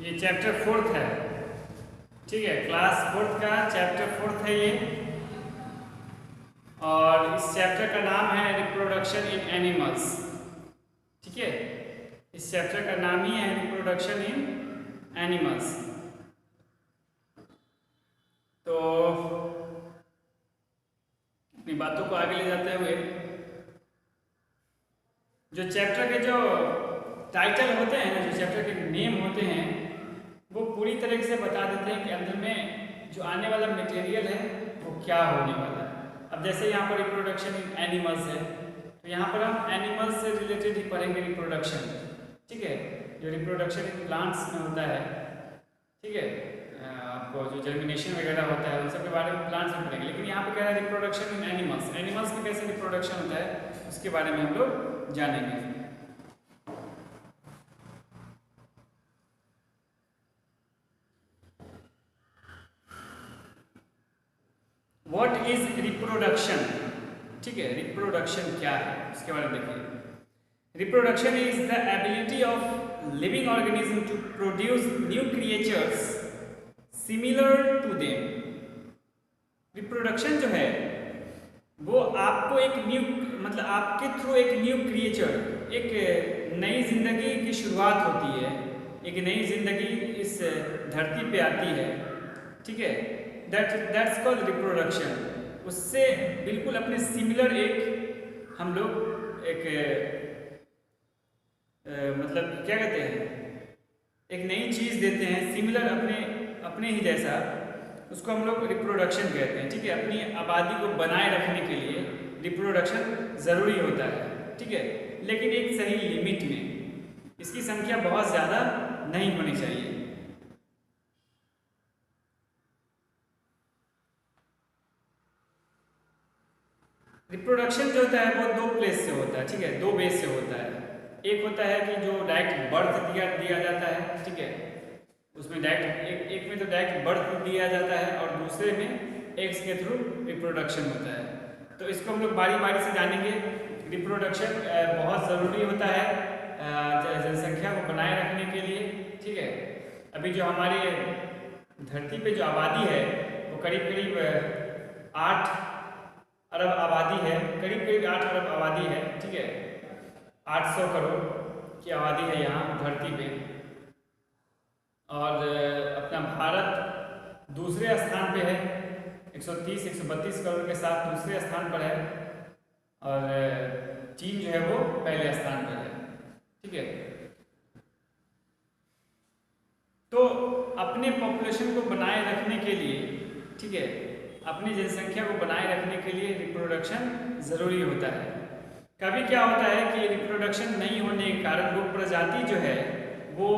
ये चैप्टर 4 है, ठीक है, क्लास 4 का चैप्टर 4 है ये। और इस चैप्टर का नाम है रिप्रोडक्शन इन एनिमल्स, ठीक है। इस चैप्टर का नाम ही है रिप्रोडक्शन इन एनिमल्स। तो अपनी बातों को आगे ले जाते हुए जो चैप्टर के जो टाइटल होते हैं, जो चैप्टर के नेम होते हैं, वो पूरी तरह से बता देते हैं कि अंदर में जो आने वाला मटेरियल है वो क्या होने वाला है। अब जैसे यहाँ पर रिप्रोडक्शन इन एनिमल्स है, तो यहाँ पर हम एनिमल्स से रिलेटेड ही पढ़ेंगे रिप्रोडक्शन, ठीक है। जो रिप्रोडक्शन इन प्लांट्स में होता है, ठीक है, आपको जो जर्मिनेशन वगैरह होता है उन सब के बारे में प्लांट्स में पढ़ेंगे। लेकिन यहाँ पे कह रहा है रिप्रोडक्शन इन एनिमल्स, एनिमल्स में कैसे रिप्रोडक्शन होता है उसके बारे में हम लोग जानेंगे। व्हाट इज रिप्रोडक्शन, ठीक है। रिप्रोडक्शन क्या है उसके बारे में देखिए। Reproduction is the ability of living organism to produce new creatures similar to them. Reproduction जो है वो आपको एक न्यू, मतलब आपके थ्रू एक न्यू क्रिएचर, एक नई जिंदगी की शुरुआत होती है, एक नई जिंदगी इस धरती पे आती है, ठीक है। That's called reproduction. उससे बिल्कुल अपने सिमिलर एक हम लोग एक मतलब क्या कहते हैं, एक नई चीज़ देते हैं सिमिलर अपने ही जैसा, उसको हम लोग रिप्रोडक्शन कहते हैं, ठीक है। अपनी आबादी को बनाए रखने के लिए रिप्रोडक्शन ज़रूरी होता है, ठीक है, लेकिन एक सही लिमिट में। इसकी संख्या बहुत ज़्यादा नहीं होनी चाहिए। रिप्रोडक्शन जो होता है वो दो प्लेस से होता है, ठीक है, दो बेस से होता है। एक होता है कि जो डायरेक्ट बर्थ दिया जाता है, ठीक है, उसमें डायरेक्ट एक में तो डायरेक्ट बर्थ दिया जाता है और दूसरे में एग्स के थ्रू रिप्रोडक्शन होता है। तो इसको हम लोग बारी बारी से जानेंगे। रिप्रोडक्शन बहुत ज़रूरी होता है जनसंख्या को बनाए रखने के लिए, ठीक है। अभी जो हमारी धरती पे जो आबादी है वो करीब करीब 8 अरब आबादी है, करीब करीब 8 अरब आबादी है, ठीक है। 800 करोड़ की आबादी है यहाँ धरती पे। और अपना भारत दूसरे स्थान पे है, 130-132 करोड़ के साथ दूसरे स्थान पर है। और चीन जो है वो पहले स्थान पर है, ठीक है। तो अपने पॉपुलेशन को बनाए रखने के लिए, ठीक है, अपनी जनसंख्या को बनाए रखने के लिए रिप्रोडक्शन ज़रूरी होता है। कभी क्या होता है कि रिप्रोडक्शन नहीं होने के कारण वो प्रजाति जो है वो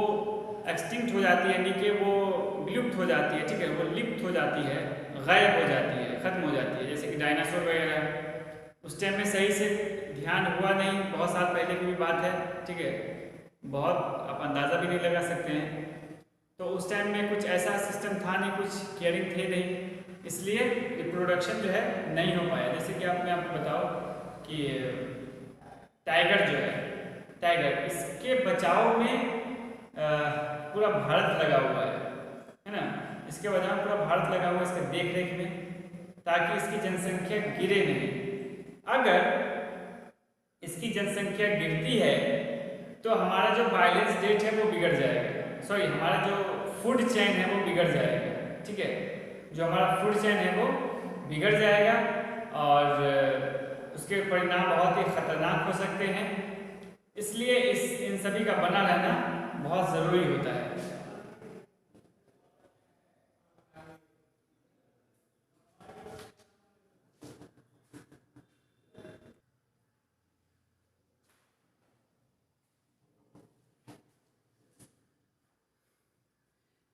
एक्सटिंक्ट हो जाती है, यानी कि वो विलुप्त हो जाती है, ठीक है, वो लिप्त हो जाती है, गायब हो जाती है, ख़त्म हो जाती है। जैसे कि डायनासोर वगैरह, उस टाइम में सही से ध्यान हुआ नहीं, बहुत साल पहले की भी बात है, ठीक है, बहुत आप अंदाज़ा भी नहीं लगा सकते हैं। तो उस टाइम में कुछ ऐसा सिस्टम था नहीं, कुछ केयरिंग थे नहीं, इसलिए रिप्रोडक्शन जो है नहीं हो पाया। जैसे कि मैं आपको बताऊं कि टाइगर जो है, टाइगर, इसके बचाव में पूरा भारत लगा हुआ है ना। इसके बचाव में पूरा भारत लगा हुआ है, इसके देख रेख में, ताकि इसकी जनसंख्या गिरे नहीं। अगर इसकी जनसंख्या गिरती है तो हमारा जो बैलेंस रेट है वो बिगड़ जाएगा, सॉरी, हमारा जो फूड चेन है वो बिगड़ जाएगा, ठीक है। जो हमारा फूड चेन है वो बिगड़ जाएगा और उसके परिणाम बहुत ही खतरनाक हो सकते हैं। इसलिए इन सभी का बना रहना बहुत ज़रूरी होता है।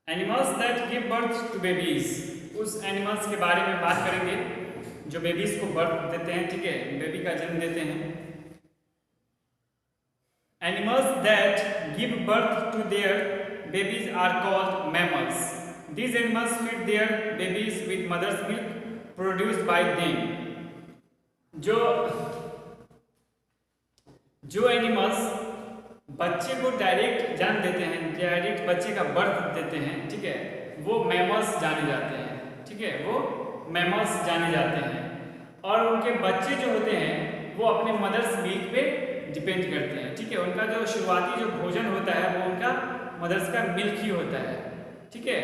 Animals that give birth to babies, उस एनिमल्स के बारे में बात करेंगे जो बेबीज को बर्थ देते हैं, ठीक है, बेबी का जन्म देते हैं। Animals that give birth to their babies are called mammals. These animals feed their babies with mothers milk produced by them. जो एनिमल्स बच्चे को डायरेक्ट जन्म देते हैं, डायरेक्ट बच्चे का बर्थ देते हैं, ठीक है, वो मैमल्स जाने जाते हैं, ठीक है, वो मैमल्स जाने जाते हैं। और उनके बच्चे जो होते हैं वो अपने मदर्स मिल्क पे डिपेंड करते हैं, ठीक है। उनका जो शुरुआती जो भोजन होता है वो उनका मदर्स का मिल्क ही होता है, ठीक है।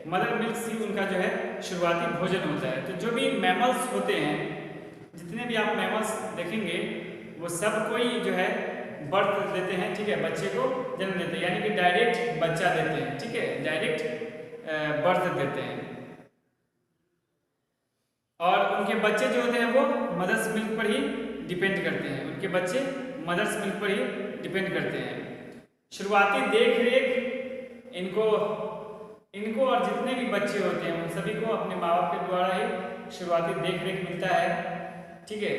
मदर मिल्क ही उनका जो है शुरुआती भोजन होता है। तो जो भी मैमल्स होते हैं, जितने भी आप मैमल्स देखेंगे वो सब कोई जो है बर्थ देते हैं, ठीक है, बच्चे को जन्म देते हैं, यानी कि डायरेक्ट बच्चा देते हैं, ठीक है, डायरेक्ट बर्थ देते हैं। और उनके बच्चे जो होते हैं वो मदर्स मिल्क पर ही डिपेंड करते हैं, उनके बच्चे मदर्स मिल्क पर ही डिपेंड करते हैं। शुरुआती देख रेख इनको और जितने भी बच्चे होते हैं उन सभी को अपने माँ बाप के द्वारा ही शुरुआती देख रेख मिलता है, ठीक है।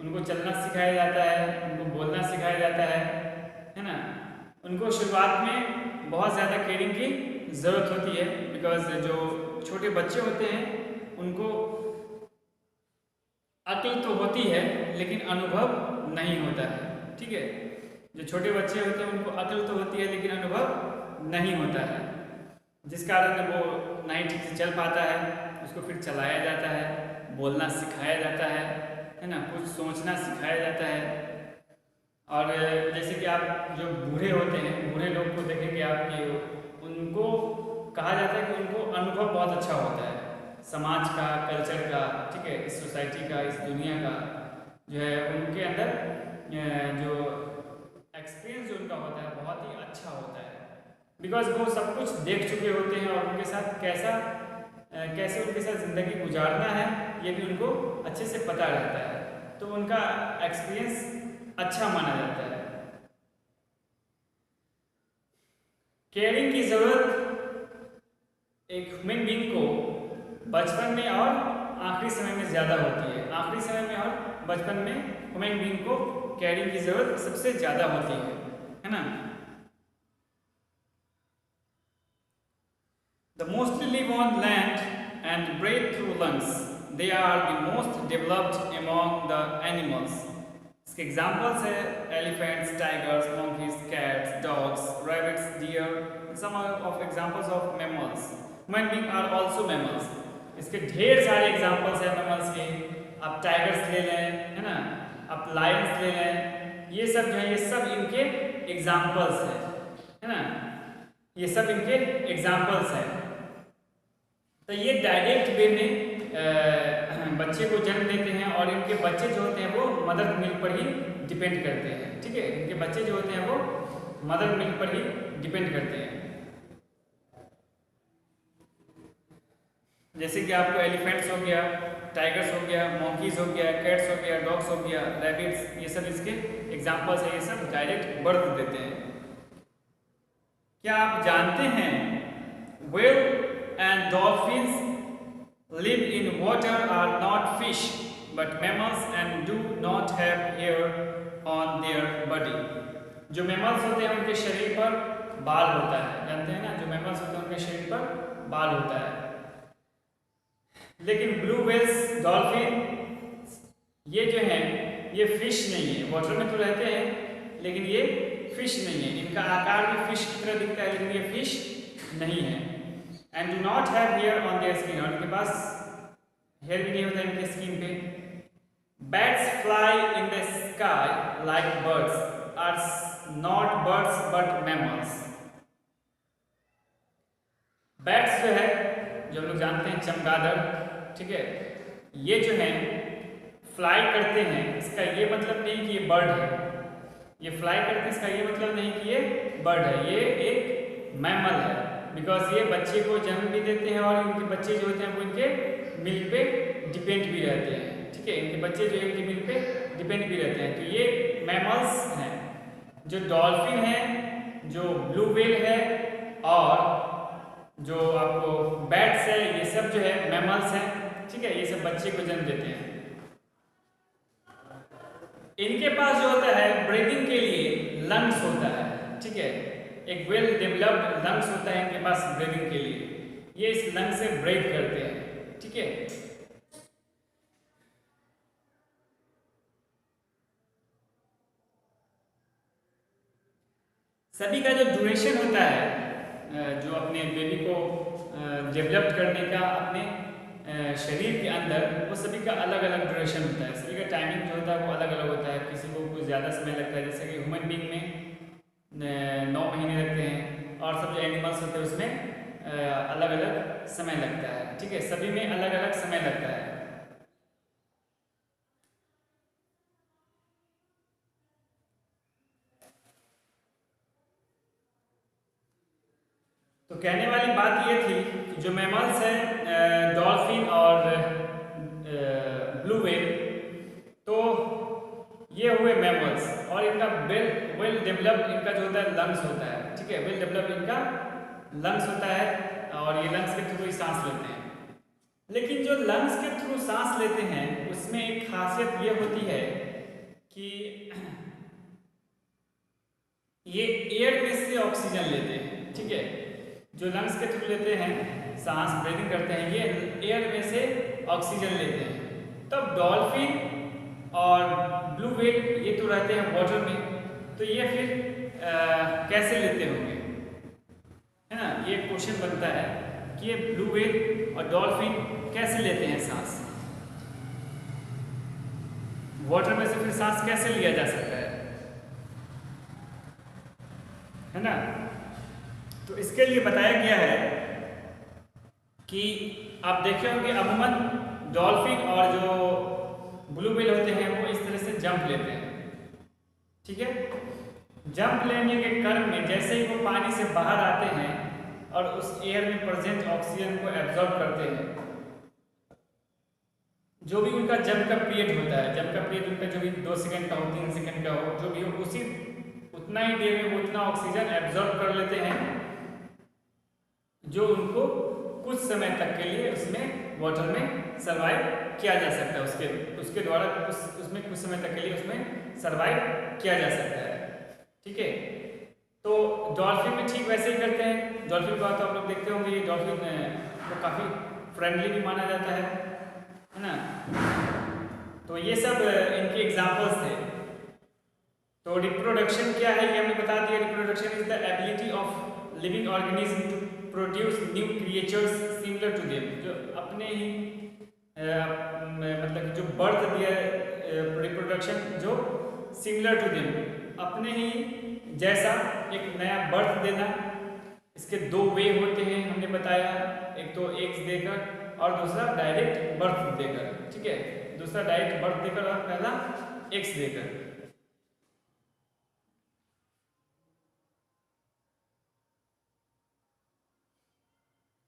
उनको चलना सिखाया जाता है, उनको बोलना सिखाया जाता है ना। उनको शुरुआत में बहुत ज़्यादा केयरिंग की ज़रूरत होती है, बिकॉज जो छोटे बच्चे होते हैं उनको अक्ल तो होती है लेकिन अनुभव नहीं होता है, ठीक है। जो छोटे बच्चे होते हैं उनको अक्ल तो होती है लेकिन अनुभव नहीं होता है, जिस कारण वो नहीं ठीक से चल पाता है। उसको फिर चलाया जाता है, बोलना सिखाया जाता है ना, कुछ सोचना सिखाया जाता है। और जैसे कि आप जो बूढ़े होते हैं, बूढ़े लोग को देखेंगे आप कि उनको कहा जाता है कि उनको अनुभव बहुत अच्छा होता है समाज का, कल्चर का, ठीक है, इस सोसाइटी का, इस दुनिया का जो है उनके अंदर जो एक्सपीरियंस जो उनका होता है बहुत ही अच्छा होता है, बिकॉज वो सब कुछ देख चुके होते हैं और उनके साथ कैसे उनके साथ ज़िंदगी गुजारना है ये भी उनको अच्छे से पता रहता है, तो उनका एक्सपीरियंस अच्छा माना जाता है। केयरिंग की ज़रूरत एक ह्यूमन बीइंग को बचपन में और आखिरी समय में ज़्यादा होती है। आखिरी समय में और बचपन में ह्यूमन बीइंग को केयरिंग की ज़रूरत सबसे ज़्यादा होती है ना। The mostly live on land and breathe through lungs. They are the most developed among the animals. इसके एग्जाम्पल्स है elephants, tigers, monkeys, cats, dogs, rabbits, deer. Some of examples of mammals. Human beings are also mammals. इसके ढेर सारे examples हैं mammals के। आप tigers ले लें, है ना, आप लायंस ले लें, ये सब जो है ये सब इनके एग्जाम्पल्स हैं, है ना, ये सब इनके एग्जाम्पल्स हैं। तो ये डायरेक्ट वे में बच्चे को जन्म देते हैं और इनके बच्चे जो होते हैं वो मदर मिल्क पर ही डिपेंड करते हैं, ठीक है। इनके बच्चे जो होते हैं वो मदर मिल्क पर ही डिपेंड करते हैं। जैसे कि आपको एलिफेंट्स हो गया, टाइगर्स हो गया, मंकीज हो गया, कैट्स हो गया, डॉग्स हो गया, रैबिट्स, ये सब इसके एग्जाम्पल्स हैं। ये सब डायरेक्ट बर्थ देते हैं। क्या आप जानते हैं whale and dolphins live in water are not fish but mammals and do not have hair on their body. जो मैमल्स होते हैं उनके शरीर पर बाल होता है, जानते हैं ना, जो मैमल्स होते हैं उनके शरीर पर बाल होता है। लेकिन ब्लू व्हेल्स, डॉल्फिन, ये जो हैं ये फिश नहीं है। वाटर में तो रहते हैं लेकिन ये फिश नहीं है। इनका आकार भी फिश की तरह दिखता है लेकिन ये फिश नहीं है। And do not have hair on their skin, और इनके पास हेयर भी नहीं होता इनके स्किन पे। Bats fly in the sky like birds are not birds but mammals. Bats जो है, जो हम लोग जानते हैं चमगादड़, ठीक है, ये जो है फ्लाई करते हैं। इसका ये मतलब नहीं कि ये बर्ड है। ये फ्लाई करते हैं इसका ये मतलब नहीं कि ये बर्ड है। ये एक मैमल है, बिकॉज ये बच्चे को जन्म भी देते हैं और इनके बच्चे जो होते हैं वो इनके मिल्क पे डिपेंड भी रहते हैं, ठीक है। इनके बच्चे जो है इनके मिल्क पे डिपेंड भी रहते हैं। तो ये मैमल्स हैं। जो डॉल्फिन है, जो ब्लू व्हेल है और जो आपको बैट्स है, ये सब जो है मैमल्स हैं, ठीक है। ये सब बच्चे को जन्म देते हैं। इनके पास जो होता है ब्रीदिंग के लिए लंग्स होता है, ठीक है। एक वेल डेवलप्ड लंग्स होता है इनके पास ब्रीदिंग के लिए। ये इस लंग से ब्रीथ करते हैं, ठीक है। सभी का जो ड्यूरेशन होता है जो अपने बेबी को डेवलप करने का अपने शरीर के अंदर, वो सभी का अलग अलग ड्यूरेशन होता है। सभी का टाइमिंग जो होता है वो अलग अलग होता है। किसी को कुछ ज़्यादा समय लगता है, जैसे कि ह्यूमन बीइंग में 9 महीने लगते हैं, और सब जो एनिमल्स होते हैं उसमें अलग अलग समय लगता है। ठीक है, सभी में अलग अलग समय लगता है। तो कहने वाली बात ये थी कि जो मैमल्स हैं, डॉल्फिन और ब्लू व्हेल, तो ये हुए मैमल्स, और इनका वेल डेवलप्ड इनका जो होता है लंग्स होता है। ठीक है, वेल डेवलप्ड इनका लंग्स होता है, और ये लंग्स के थ्रू ही सांस लेते हैं। लेकिन जो लंग्स के थ्रू सांस लेते हैं उसमें एक खासियत ये होती है कि ये एयर में से ऑक्सीजन लेते हैं। ठीक है, जो लंग्स के थ्रू लेते हैं, सांस ब्रीदिंग करते हैं, ये एयर में से ऑक्सीजन लेते हैं। तब डॉल्फिन और ब्लू व्हेल ये तो रहते हैं वाटर में, तो ये फिर कैसे लेते होंगे, है ना। ये क्वेश्चन बनता है कि ये ब्लू व्हेल और डॉल्फिन कैसे लेते हैं सांस, वाटर में से फिर सांस कैसे लिया जा सकता है ना। तो इसके लिए बताया गया है कि आप देखे होंगे अमूमन डॉल्फिन और जो ब्लू व्हेल होते हैं वो इस तरह से जंप लेते हैं। ठीक है, जंप लेने के क्रम में जैसे ही वो पानी से बाहर आते हैं और उस एयर में प्रेजेंट ऑक्सीजन को एब्जॉर्ब करते हैं, जो भी उनका जंप का पीरियड होता है, जंप का पीरियड उनका जो भी 2 सेकंड का हो, 3 सेकंड का हो, जो भी हो, उसी उतना ही देर में वो उतना ऑक्सीजन एब्जॉर्ब कर लेते हैं जो उनको कुछ समय तक के लिए उसमें वाटर में सरवाइव किया जा सकता है। उसके द्वारा उसमें कुछ समय तक के लिए उसमें सरवाइव किया जा सकता है। ठीक है, तो डॉल्फिन में ठीक वैसे ही करते हैं। डॉल्फिन का तो आप लोग देखते होंगे, डॉल्फिन को काफ़ी फ्रेंडली भी माना जाता है ना। तो ये सब इनके एग्जाम्पल्स थे। तो रिप्रोडक्शन क्या है ये हमने बता दिया। Reproduction is the ability of living organism to produce new creatures similar to them, जो अपने ही मतलब जो बर्थ दिया, रिप्रोडक्शन जो सिमिलर टू देम, अपने ही जैसा एक नया बर्थ देना। इसके 2 वे होते हैं हमने बताया, एक तो एग्स देकर और दूसरा डायरेक्ट बर्थ देकर। ठीक है, दूसरा डायरेक्ट बर्थ देकर और पहला एग्स देकर।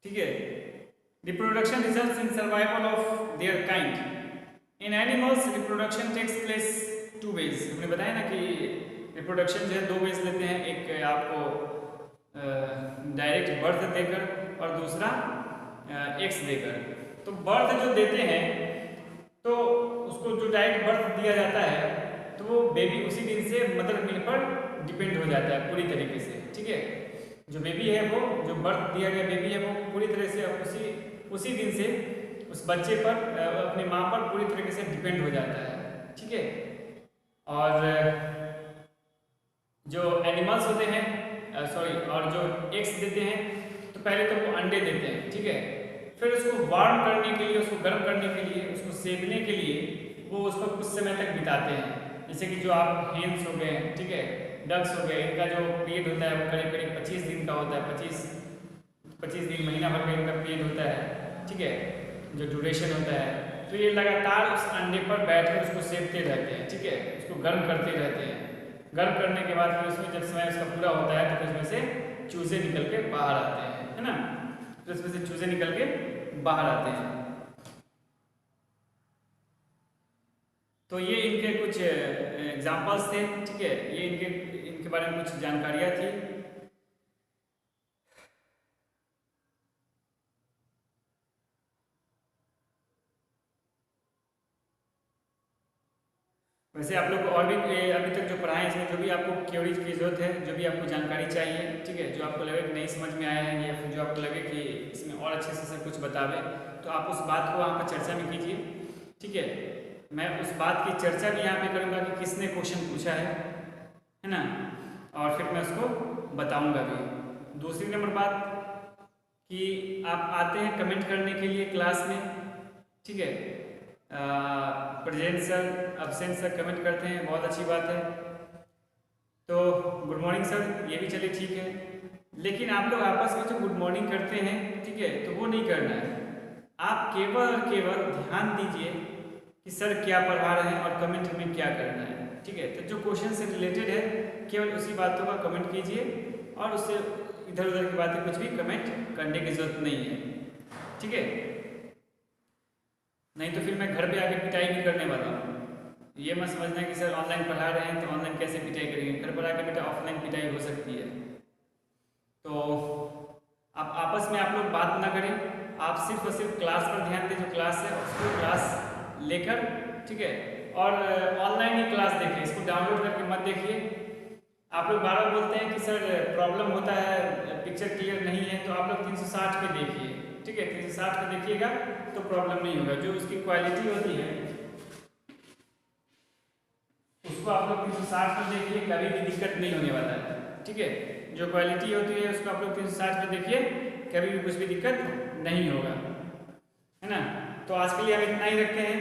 ठीक है, reproduction results in survival of their kind. In animals reproduction takes place 2 ways. हमने बताया ना कि रिप्रोडक्शन जो है 2 वेज लेते हैं, एक आपको डायरेक्ट बर्थ देकर और दूसरा एक्स देकर। तो बर्थ जो देते हैं तो उसको जो डायरेक्ट बर्थ दिया जाता है तो वो बेबी उसी दिन से मदर मिल्क पर डिपेंड हो जाता है पूरी तरीके से। ठीक है, जो बेबी है वो, जो बर्थ दिया गया बेबी है वो पूरी तरह से उसी दिन से उस बच्चे पर, अपनी माँ पर पूरी तरीके से डिपेंड हो जाता है। ठीक है, और जो एनिमल्स होते हैं और जो एग्स देते हैं तो पहले तो वो अंडे देते हैं। ठीक है, फिर उसको वार्म करने के लिए, उसको गर्म करने के लिए, उसको सेकने के लिए वो उस पर कुछ समय तक बिताते हैं। जैसे कि जो आप हेन्स हो गए, ठीक है, डक्स हो गए, इनका जो पीरियड होता है वो करीब करीब 25 दिन का होता है। 25 दिन, महीना भर का इनका पीरियड होता है। ठीक है, जो ड्यूरेशन होता है, तो ये लगातार उस अंडे पर बैठकर उसको सेकते रहते हैं। ठीक है, उसको गर्म करते रहते हैं। गर्म करने के बाद फिर उसमें जब समय उसका पूरा होता है तो फिर उसमें से चूजे निकल के बाहर आते हैं, है ना। फिर उसमें से चूजे निकल के बाहर आते हैं। तो ये इनके कुछ एग्जाम्पल्स थे। ठीक है, ये इनके बारे में कुछ जानकारियाँ थी। वैसे आप लोग को और भी अभी तक जो पढ़ाएं इसमें जो भी आपको क्वेरीज की जरूरत है, जो भी आपको जानकारी चाहिए, ठीक है, जो आपको लगे कि नहीं समझ में आया है या फिर जो आपको लगे कि इसमें और अच्छे से कुछ बतावे, तो आप उस बात को वहाँ पर चर्चा में कीजिए। ठीक है, मैं उस बात की चर्चा भी यहाँ पे करूँगा कि किसने क्वेश्चन पूछा है ना, और फिर मैं उसको बताऊंगा भी। दूसरी नंबर बात कि आप आते हैं कमेंट करने के लिए क्लास में, ठीक है, present sir, absent sir comment करते हैं, बहुत अच्छी बात है। तो गुड मॉर्निंग सर, ये भी चलिए ठीक है, लेकिन आप लोग आपस में जो गुड मॉर्निंग करते हैं, ठीक है, तो वो नहीं करना है। आप केवल और केवल ध्यान दीजिए कि सर क्या पढ़ा रहे हैं और कमेंट में क्या करना है, ठीक है। तो जो क्वेश्चन से रिलेटेड है केवल उसी बातों का कमेंट कीजिए, और उससे इधर उधर की बातें कुछ भी कमेंट करने की जरूरत नहीं है, ठीक है। नहीं तो फिर मैं घर पे आके पिटाई भी करने वाला हूँ। ये मत समझना कि सर ऑनलाइन पढ़ा रहे हैं तो ऑनलाइन कैसे पिटाई करेंगे, घर पर आके बेटा ऑफलाइन पिटाई हो सकती है। तो आप आपस में आप लोग बात ना करें, आप सिर्फ और सिर्फ क्लास पर ध्यान दें, जो क्लास है उसको क्लास लेकर, ठीक है, और ऑनलाइन ही क्लास देखिए, इसको डाउनलोड करके मत देखिए। आप लोग बार बार बोलते हैं कि सर प्रॉब्लम होता है, पिक्चर क्लियर नहीं है, तो आप लोग 360 पे देखिए, ठीक है, 360 पे देखिएगा तो प्रॉब्लम नहीं होगा। जो उसकी क्वालिटी होती है उसको आप लोग 360 पे देखिए, कभी भी दिक्कत नहीं होने वाला है, ठीक है। जो क्वालिटी होती है उसको आप लोग 360 पे देखिए, कभी भी कुछ भी दिक्कत नहीं होगा, है ना। तो आज के लिए हम इतना ही रखते हैं,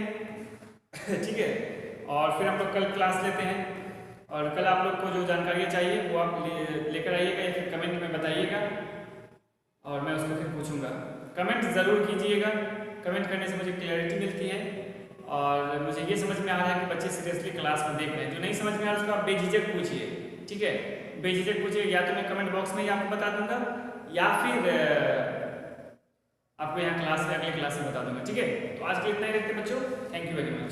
ठीक है, और फिर हम लोग कल क्लास लेते हैं। और कल आप लोग को जो जानकारियाँ चाहिए वो आप लेकर आइएगा या फिर कमेंट में बताइएगा, और मैं उसको फिर पूछूंगा। कमेंट ज़रूर कीजिएगा, कमेंट करने से मुझे क्लैरिटी मिलती है, और मुझे ये समझ में आ रहा है कि बच्चे सीरियसली क्लास में देख रहे हैं। जो नहीं समझ में आ रहा है उसको आप बेझिझक पूछिए, ठीक है, बेझिझक पूछिए, या तो मैं कमेंट बॉक्स में ही आपको बता दूंगा, या फिर आपको यहाँ क्लास में अगले क्लास में बता दूंगा, ठीक है। तो आज के लिए इतना ही रखते हैं बच्चों, थैंक यू वेरी मच।